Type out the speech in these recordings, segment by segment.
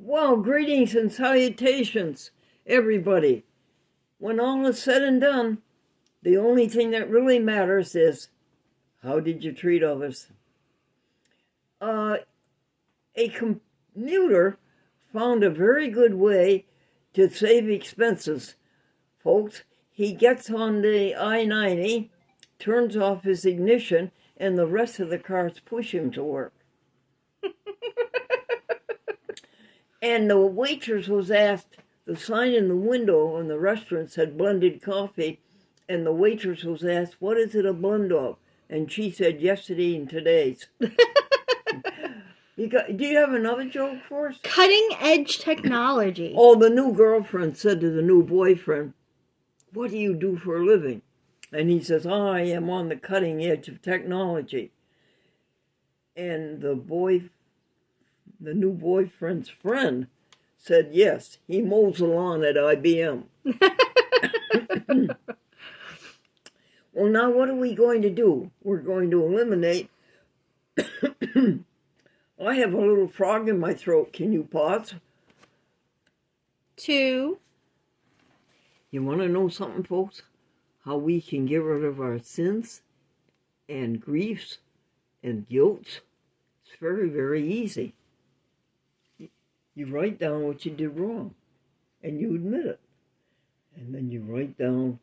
Well, greetings and salutations, everybody. When all is said and done, the only thing that really matters is how did you treat others? A commuter found a very good way to save expenses, folks. He gets on the I-90, turns off his ignition, and the rest of the cars push him to work. And the waitress was asked, the sign in the window in the restaurant said blended coffee, and the waitress was asked, what is it a blend of? And she said, yesterday and today's. Do you have another joke for us? Cutting edge technology. Oh, the new girlfriend said to the new boyfriend, what do you do for a living? And he says, I am on the cutting edge of technology. And the new boyfriend's friend said, yes, he mows the lawn at IBM. Well, now what are we going to do? We're going to eliminate. I have a little frog in my throat. Can you pause? 2. You want to know something, folks? How we can get rid of our sins and griefs and guilt? It's very, very easy. You write down what you did wrong, and you admit it. And then you write down,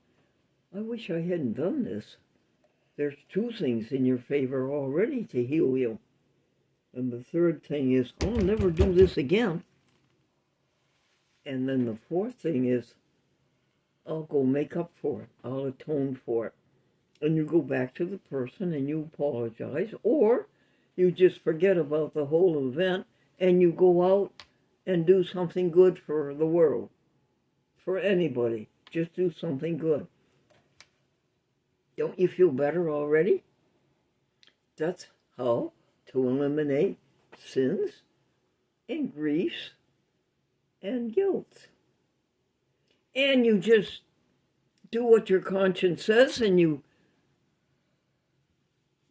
I wish I hadn't done this. There's 2 things in your favor already to heal you. And the third thing is, I'll never do this again. And then the 4th thing is, I'll go make up for it. I'll atone for it. And you go back to the person and you apologize, or you just forget about the whole event and you go out and do something good for the world, for anybody. Just do something good. Don't you feel better already? That's how to eliminate sins and griefs and guilt. And you just do what your conscience says, and you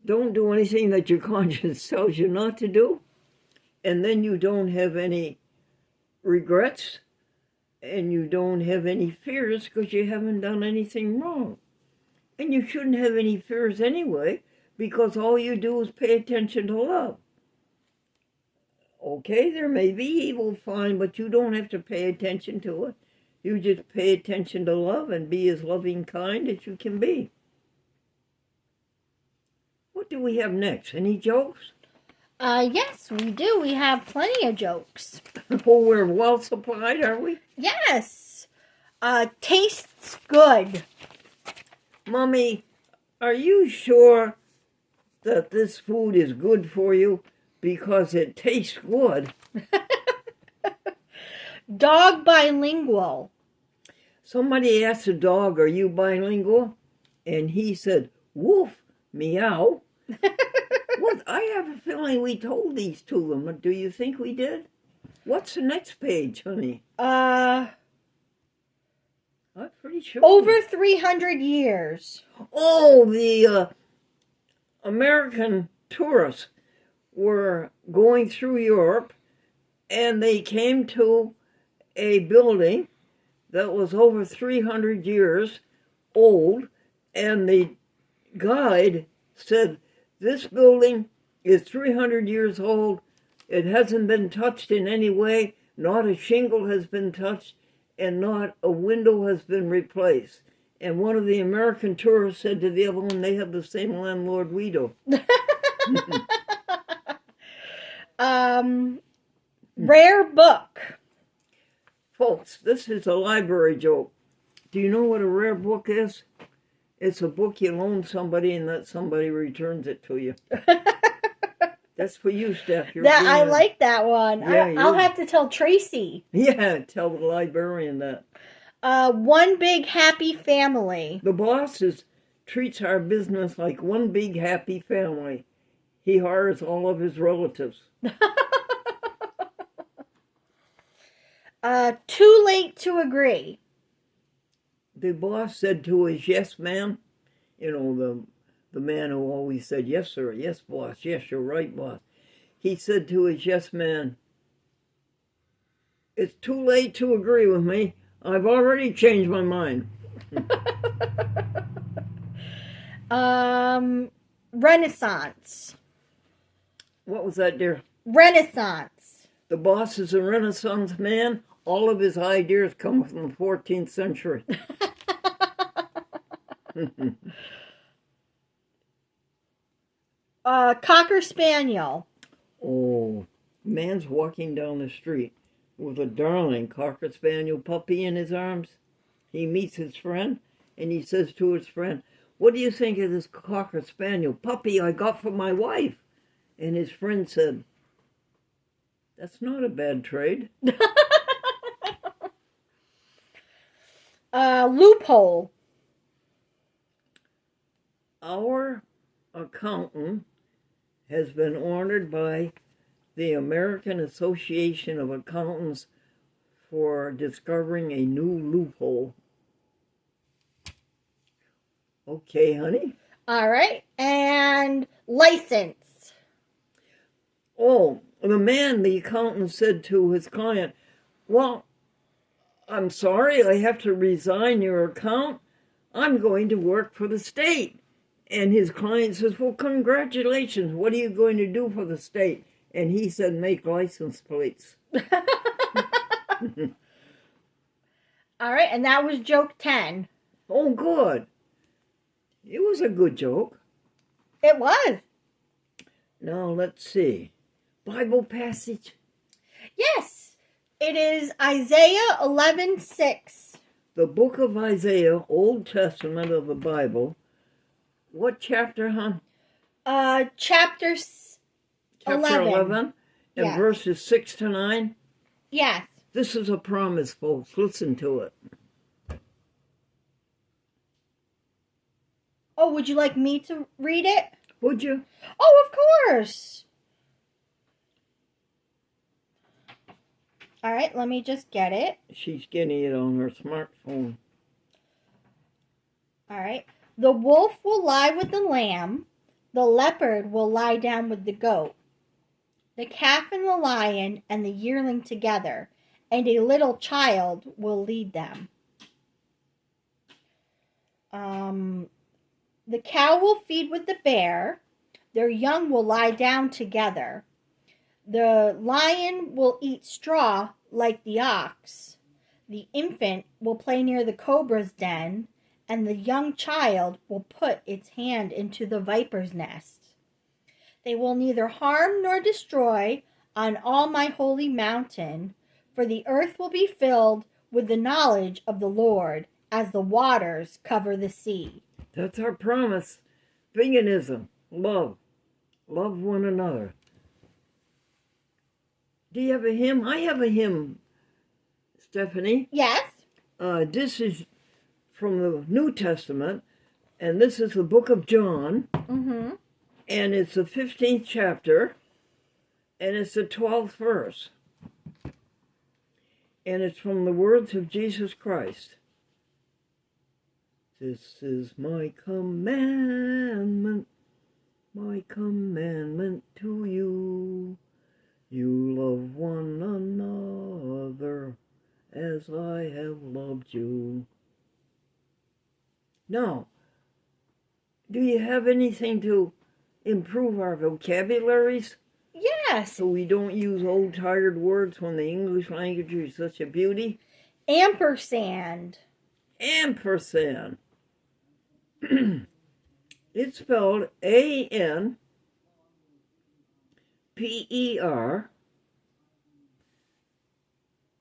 don't do anything that your conscience tells you not to do. And then you don't have any regrets, and you don't have any fears because you haven't done anything wrong. And you shouldn't have any fears anyway, because all you do is pay attention to love. Okay, there may be evil, fine, but you don't have to pay attention to it. You just pay attention to love and be as loving kind as you can be. What do we have next? Any jokes? Yes, we do. We have plenty of jokes. Oh, we're well supplied, are we? Yes. Tastes good. Mommy, are you sure that this food is good for you because it tastes good? Dog bilingual. Somebody asked the dog, are you bilingual? And he said, woof, meow. What? I have a feeling we told these to them. Do you think we did? What's the next page, honey? I'm pretty sure. Over 300 years. Oh, the American tourists were going through Europe, and they came to a building that was over 300 years old, and the guide said, this building is 300 years old. It hasn't been touched in any way. Not a shingle has been touched, and not a window has been replaced. And one of the American tourists said to the other one, they have the same landlord we do. Rare book. Folks, this is a library joke. Do you know what a rare book is? It's a book you loan somebody and that somebody returns it to you. That's for you, Steph. I like that one. Yeah, I'll have to tell Tracy. Yeah, tell the librarian that. One big happy family. The boss treats our business like one big happy family. He hires all of his relatives. Too late to agree. The boss said to his yes man, you know, the man who always said, yes, sir, yes, boss, yes, you're right, boss. He said to his yes man, It's too late to agree with me. I've already changed my mind. Renaissance. What was that, dear? Renaissance. The boss is a Renaissance man. All of his ideas come from the 14th century. Cocker Spaniel. Oh, man's walking down the street with a darling Cocker Spaniel puppy in his arms. He meets his friend, and he says to his friend, "What do you think of this Cocker Spaniel puppy I got for my wife?" And his friend said, "That's not a bad trade." Loophole. Our accountant has been honored by the American Association of Accountants for discovering a new loophole. Okay, honey. All right. And license. Oh, the accountant said to his client, "Well, I'm sorry, I have to resign your account. I'm going to work for the state." And his client says, "Well, congratulations. What are you going to do for the state?" And he said, "Make license plates." All right. And that was joke 10. Oh, good. It was a good joke. It was. Now, let's see. Bible passage. Yes. It is Isaiah 11:6. The book of Isaiah, Old Testament of the Bible. What chapter, hon? Chapter 11. And Yes. verses 6 to 9. Yes. This is a promise, folks. Listen to it. Oh, would you like me to read it? Would you? Oh, of course. All right, let me just get it. She's getting it on her smartphone. All right. The wolf will lie with the lamb. The leopard will lie down with the goat. The calf and the lion and the yearling together, and a little child will lead them. The cow will feed with the bear. Their young will lie down together. The lion will eat straw like the ox. The infant will play near the cobra's den, and the young child will put its hand into the viper's nest. They will neither harm nor destroy on all my holy mountain, for the earth will be filled with the knowledge of the Lord as the waters cover the sea. That's our promise. Veganism. Love. Love one another. Do you have a hymn? I have a hymn, Stephanie. Yes? This is from the New Testament, and this is the book of John, Mm-hmm. and it's the 15th chapter, and it's the 12th verse. And it's from the words of Jesus Christ. "This is my commandment to you. You love one another as I have loved you." Now, do you have anything to improve our vocabularies Yes. so we don't use old tired words when the English language is such a beauty? Ampersand. Ampersand. It's spelled A-N-P-E-R,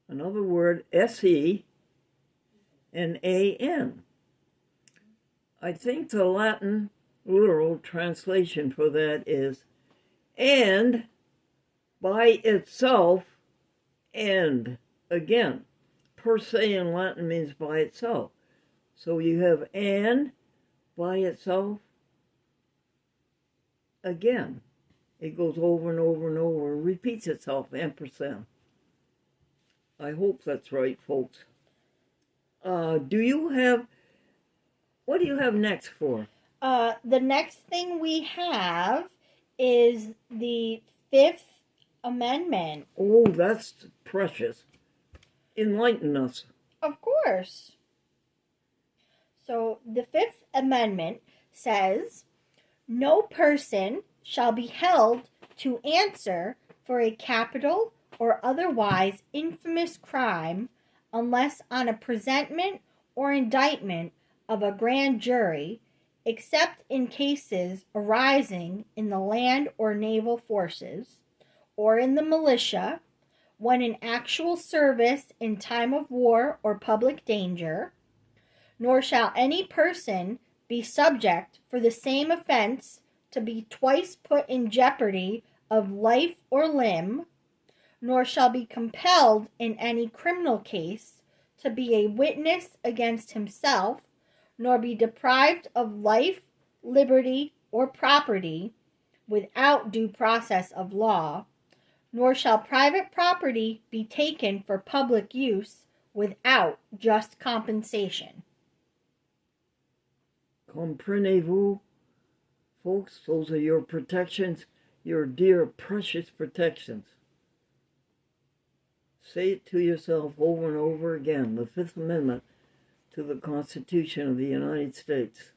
another word, S-E, and A-N. I think the Latin literal translation for that is "and by itself and again." Per se in Latin means by itself. So you have "and by itself again." It goes over and over and over and repeats itself, ampersand. I hope that's right, folks. What do you have next for? The next thing we have is the Fifth Amendment. Oh, that's precious. Enlighten us. Of course. So the Fifth Amendment says, no person shall be held to answer for a capital or otherwise infamous crime unless on a presentment or indictment of a grand jury, except in cases arising in the land or naval forces, or in the militia, when in actual service in time of war or public danger, nor shall any person be subject for the same offense to be twice put in jeopardy of life or limb, nor shall be compelled in any criminal case to be a witness against himself, nor be deprived of life, liberty, or property without due process of law, nor shall private property be taken for public use without just compensation. Comprenez-vous, folks? Those are your protections, your dear, precious protections. Say it to yourself over and over again, the Fifth Amendment to the Constitution of the United States.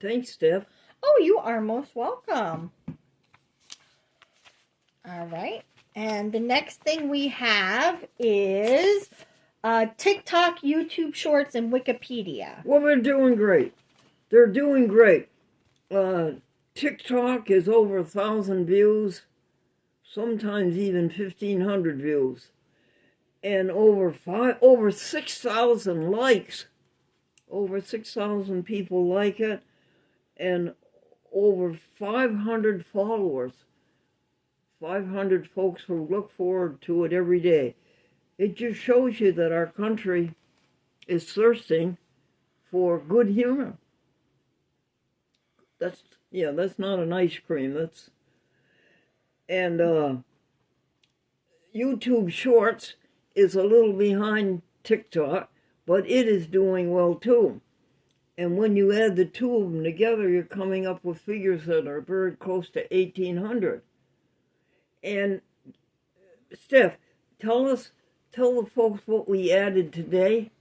Thanks, Steph. Oh, you are most welcome. All right. And the next thing we have is TikTok, YouTube Shorts, and Wikipedia. Well, they're doing great. They're doing great. TikTok is over 1,000 views, sometimes even 1,500 views, and over 6,000 likes. Over 6,000 people like it, and over 500 followers. 500 folks who look forward to it every day. It just shows you that our country is thirsting for good humor. That's not an ice cream. And YouTube Shorts is a little behind TikTok, but it is doing well too. And when you add the two of them together, you're coming up with figures that are very close to 1,800. And Steph, tell the folks what we added today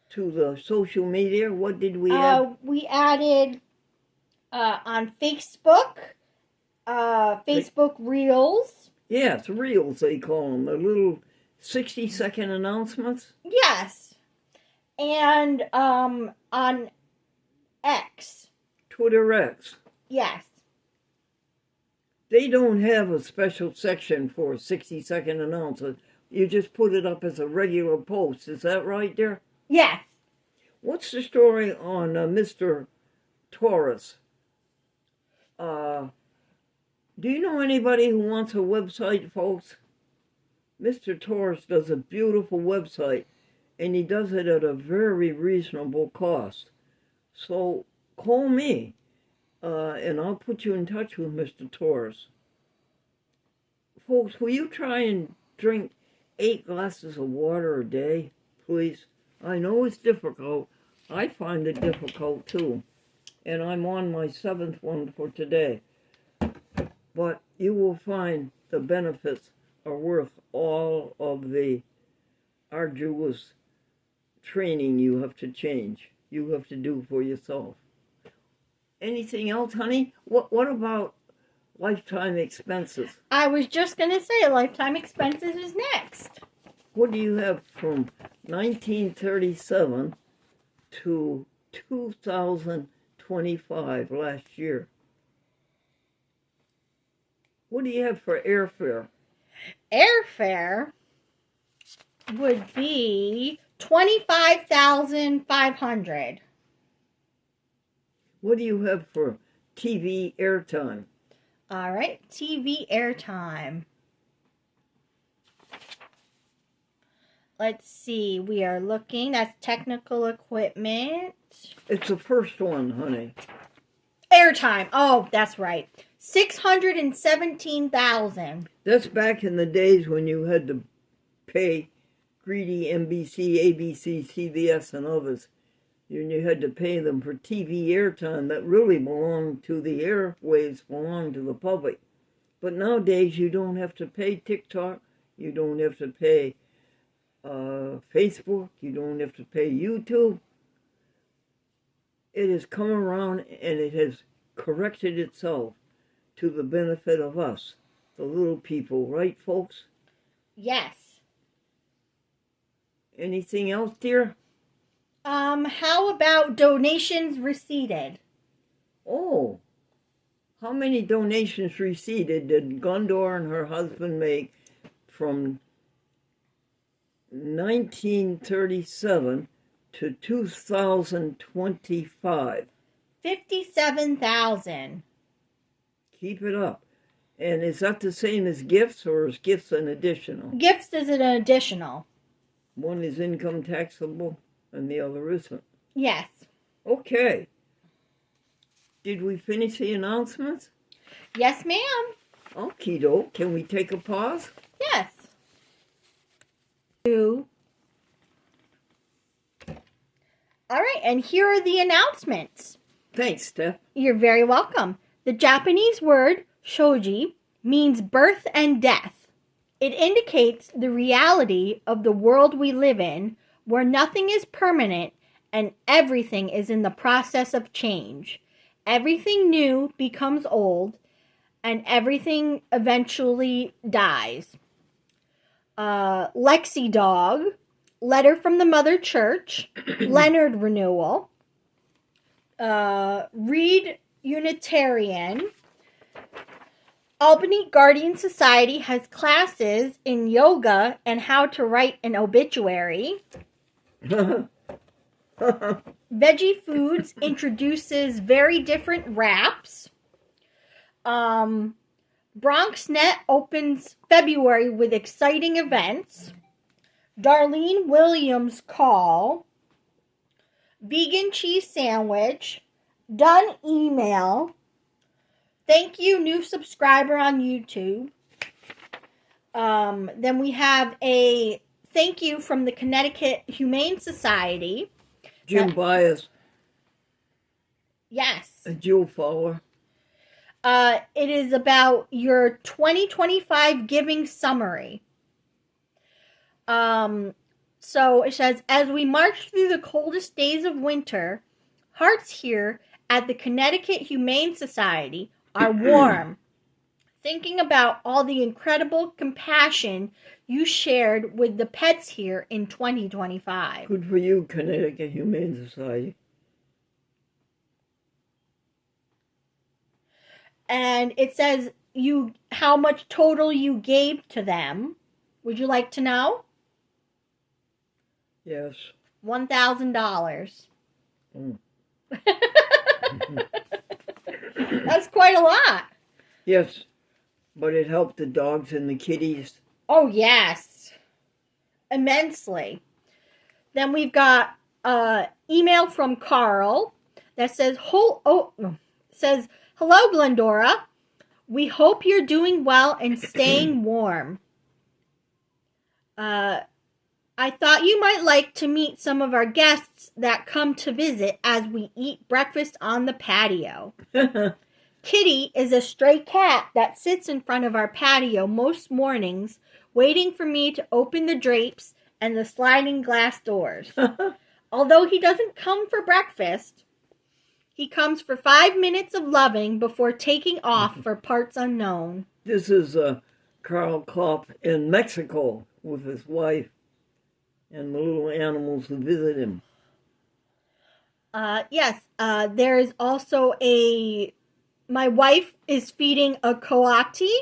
to the social media. What did we add? We added on Facebook, Facebook Reels. Yes, Reels they call them, the little 60-second announcements. Yes, and on X. Twitter X. Yes. They don't have a special section for 60-second announcements. You just put it up as a regular post. Is that right there? Yes. What's the story on Mr. Taurus? Do you know anybody who wants a website, folks? Mr. Taurus does a beautiful website, and he does it at a very reasonable cost. So call me. And I'll put you in touch with Mr. Taurus. Folks, will you try and drink 8 glasses of water a day, please? I know it's difficult. I find it difficult too. And I'm on my 7th one for today. But you will find the benefits are worth all of the arduous training you have to do for yourself. Anything else, honey? What about lifetime expenses? I was just going to say lifetime expenses is next. What do you have from 1937 to 2025 last year? What do you have for airfare? Airfare would be $25,500. What do you have for TV airtime? All right, TV airtime. Let's see. We are looking. That's technical equipment. It's the first one, honey. Airtime. Oh, that's right. 617,000. That's back in the days when you had to pay greedy NBC, ABC, CBS, and others. You had to pay them for TV airtime that really belonged to the airwaves, belonged to the public. But nowadays, you don't have to pay TikTok. You don't have to pay Facebook. You don't have to pay YouTube. It has come around and it has corrected itself to the benefit of us, the little people, right, folks? Yes. Anything else, dear? How about donations receipted? Oh, how many donations receipted did Gondor and her husband make from 1937 to 2025? 57,000. Keep it up. And is that the same as gifts, or is gifts an additional? Gifts is an additional. One is income taxable and the other isn't. Yes. Okay. Did we finish the announcements? Yes, ma'am. Okie doke. Can we take a pause? Yes. All right, and here are the announcements. Thanks, Steph. You're very welcome. The Japanese word shoji means birth and death. It indicates the reality of the world we live in, where nothing is permanent and everything is in the process of change. Everything new becomes old, and everything eventually dies. Lexi Dog, Letter from the Mother Church, Leonard Renewal, Read Unitarian, Albany Guardian Society has classes in yoga and how to write an obituary. Veggie Foods introduces very different wraps. BronxNet opens February with exciting events. Darlene Williams Call. Vegan cheese sandwich. Done email. Thank you, new subscriber on YouTube. Then we have a thank you from the Connecticut Humane Society. Jim Bias, Yes. a jewel follower. It is about your 2025 giving summary. So it says, as we march through the coldest days of winter, hearts here at the Connecticut Humane Society are warm, thinking about all the incredible compassion you shared with the pets here in 2025. Good for you, Connecticut Humane Society. And it says how much total you gave to them. Would you like to know? Yes. $1,000. Mm. That's quite a lot. Yes, but it helped the dogs and the kitties. Oh, yes. Immensely. Then we've got an email from Carl that says, hello, Glendora. We hope you're doing well and staying warm. I thought you might like to meet some of our guests that come to visit as we eat breakfast on the patio. Kitty is a stray cat that sits in front of our patio most mornings, waiting for me to open the drapes and the sliding glass doors. Although he doesn't come for breakfast, he comes for 5 minutes of loving before taking off for parts unknown. This is Carl Klopp in Mexico with his wife and the little animals who visit him. Yes, there is also my wife is feeding a coati.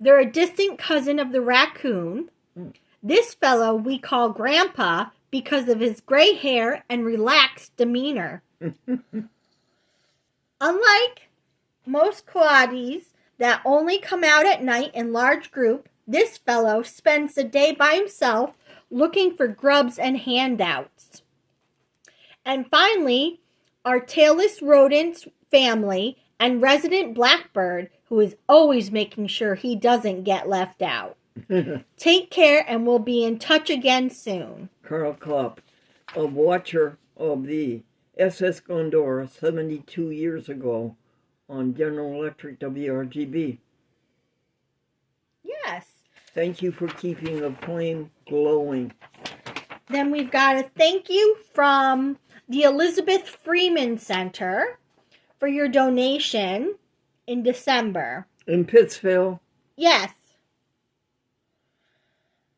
They're a distant cousin of the raccoon. This fellow we call Grandpa because of his gray hair and relaxed demeanor. Unlike most coatis that only come out at night in large group, this fellow spends the day by himself looking for grubs and handouts. And finally, our tailless rodents family and resident blackbird, who is always making sure he doesn't get left out. Take care, and we'll be in touch again soon. Carl Klopp, a watcher of the SS Gondor 72 years ago on General Electric WRGB. Yes. Thank you for keeping the flame glowing. Then we've got a thank you from the Elizabeth Freeman Center for your donation in December. In Pittsfield. Yes.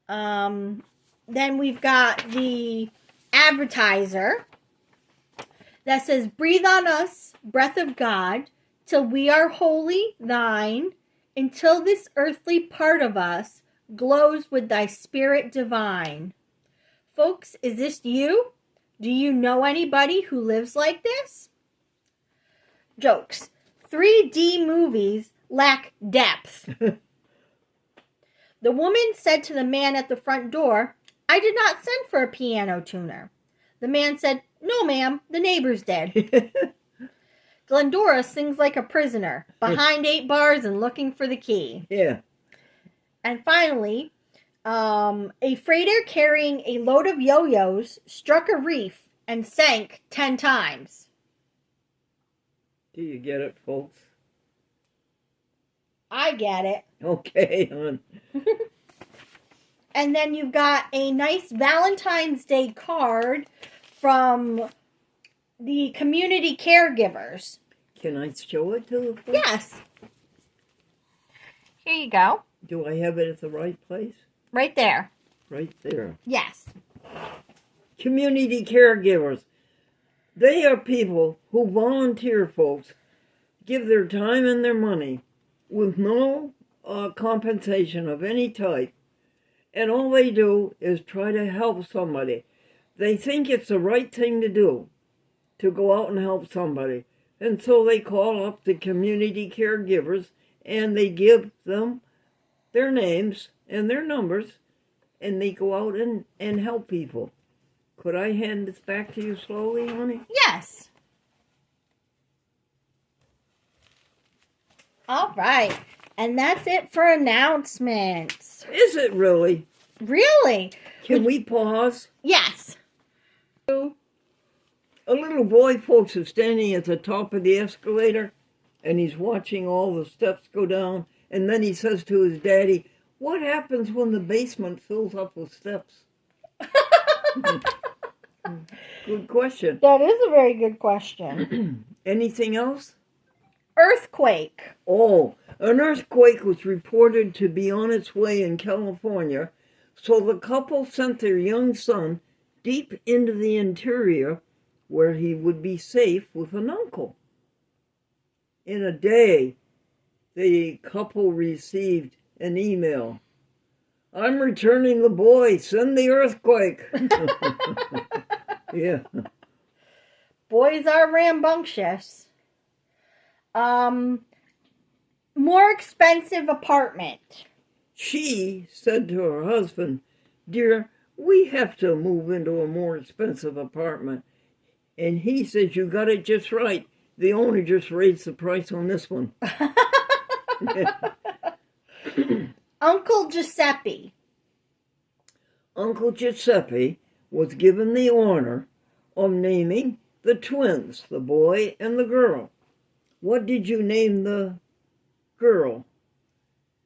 Then we've got the advertiser that says, breathe on us, breath of God, till we are wholly thine, until this earthly part of us glows with thy spirit divine. Folks, is this you? Do you know anybody who lives like this? Jokes. 3D movies lack depth. The woman said to the man at the front door, I did not send for a piano tuner. The man said, no, ma'am, the neighbors did. Glendora sings like a prisoner, behind 8 bars and looking for the key. Yeah. And finally, a freighter carrying a load of yo-yos struck a reef and sank 10 times. Do you get it, folks? I get it. Okay, hon. And then you've got a nice Valentine's Day card from the community caregivers. Can I show it to the folks? Yes. Here you go. Do I have it at the right place? Right there. Right there. Yes. Community caregivers. They are people who volunteer, folks, give their time and their money with no compensation of any type. And all they do is try to help somebody. They think it's the right thing to do, to go out and help somebody. And so they call up the community caregivers and they give them their names and their numbers and they go out and help people. Could I hand this back to you slowly, honey? Yes. All right. And that's it for announcements. Is it really? Really? Can we pause? Yes. A little boy, folks, is standing at the top of the escalator, and he's watching all the steps go down, and then he says to his daddy, what happens when the basement fills up with steps? Good question. That is a very good question. Anything else? Earthquake. Oh, an earthquake was reported to be on its way in California, so the couple sent their young son deep into the interior where he would be safe with an uncle. In a day, the couple received an email. I'm returning the boy, send the earthquake. Yeah. Boys are rambunctious. More expensive apartment. She said to her husband, dear, we have to move into a more expensive apartment. And he says, you got it just right. The owner just raised the price on this one. Uncle Giuseppe. Uncle Giuseppe was given the honor of naming the twins, the boy and the girl. What did you name the girl?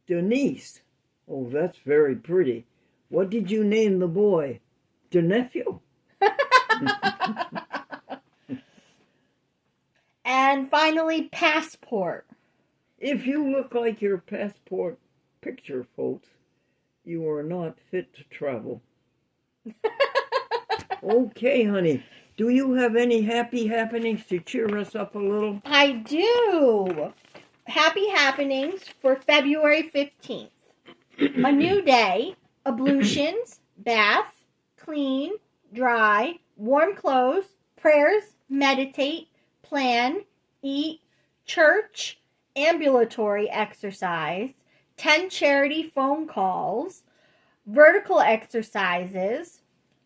Denise. Oh, that's very pretty. What did you name the boy? Nephew. And finally, passport. If you look like your passport picture, folks, you are not fit to travel. Okay, honey. Do you have any happy happenings to cheer us up a little? I do. Happy happenings for February 15th. A new day, ablutions, bath, clean, dry, warm clothes, prayers, meditate, plan, eat, church, ambulatory exercise, 10 charity phone calls, vertical exercises,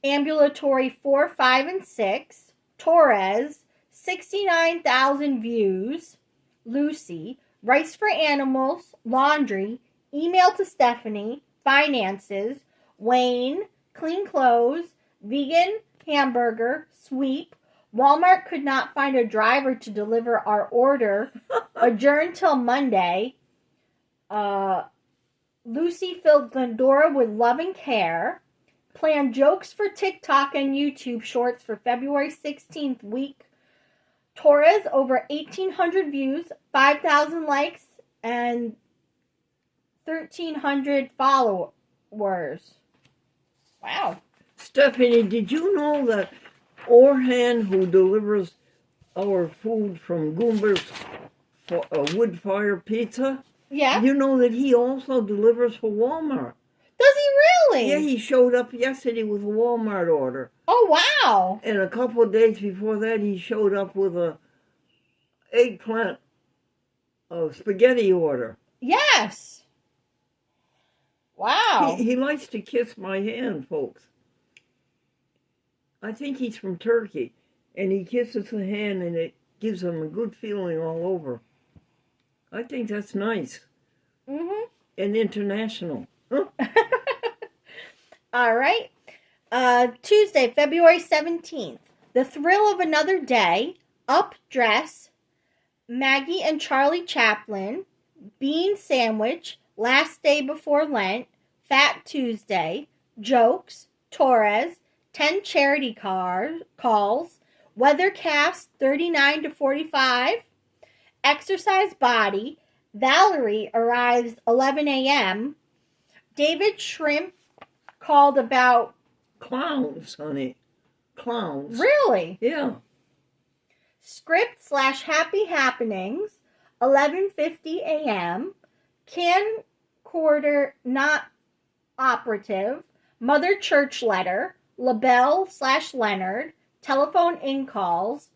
ambulatory 4, 5, and 6, Torres, 69,000 views, Lucy, rice for animals, laundry, email to Stephanie, finances, Wayne, clean clothes, vegan, hamburger, sweep, Walmart could not find a driver to deliver our order, adjourned till Monday, Lucy filled Glendora with love and care, Plan jokes for TikTok and YouTube Shorts for February 16th week. Torres, over 1,800 views, 5,000 likes, and 1,300 followers. Wow. Stephanie, did you know that Orhan, who delivers our food from Goomba's wood fire pizza, Yeah? you know that he also delivers for Walmart? Does he really? Yeah, he showed up yesterday with a Walmart order. Oh, wow. And a couple of days before that, he showed up with a eggplant spaghetti order. Yes. Wow. He likes to kiss my hand, folks. I think he's from Turkey, and he kisses the hand, and it gives him a good feeling all over. I think that's nice. Mm-hmm. And international. Huh? All right. Tuesday, February 17th. The Thrill of Another Day, Up Dress, Maggie and Charlie Chaplin, Bean Sandwich, Last Day Before Lent, Fat Tuesday, Jokes, Torres, 10 charity calls, Weathercast 39 to 45, Exercise Body, Valerie arrives 11 a.m., David Shrimp called about... Clowns, honey. Clowns. Really? Yeah. Script/Happy Happenings, 11:50 a.m., Camcorder Not Operative, Mother Church Letter, LaBelle/Leonard, Telephone In Calls,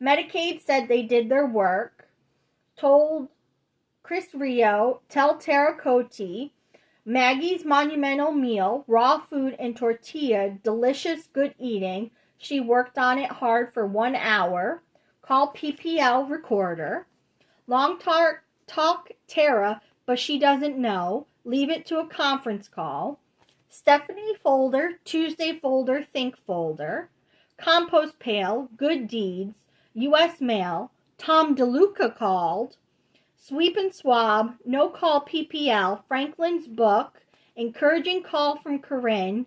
Medicaid said they did their work, Told Chris Rio, Tell Tara Cote, Maggie's Monumental Meal, Raw Food and Tortilla, Delicious Good Eating. She worked on it hard for 1 hour. Call PPL Recorder. Long talk Tara, but she doesn't know. Leave it to a conference call. Stephanie Folder, Tuesday Folder, Think Folder. Compost Pail, Good Deeds, U.S. Mail. Tom DeLuca called. Sweep and Swab, No Call PPL, Franklin's Book, Encouraging Call from Corinne,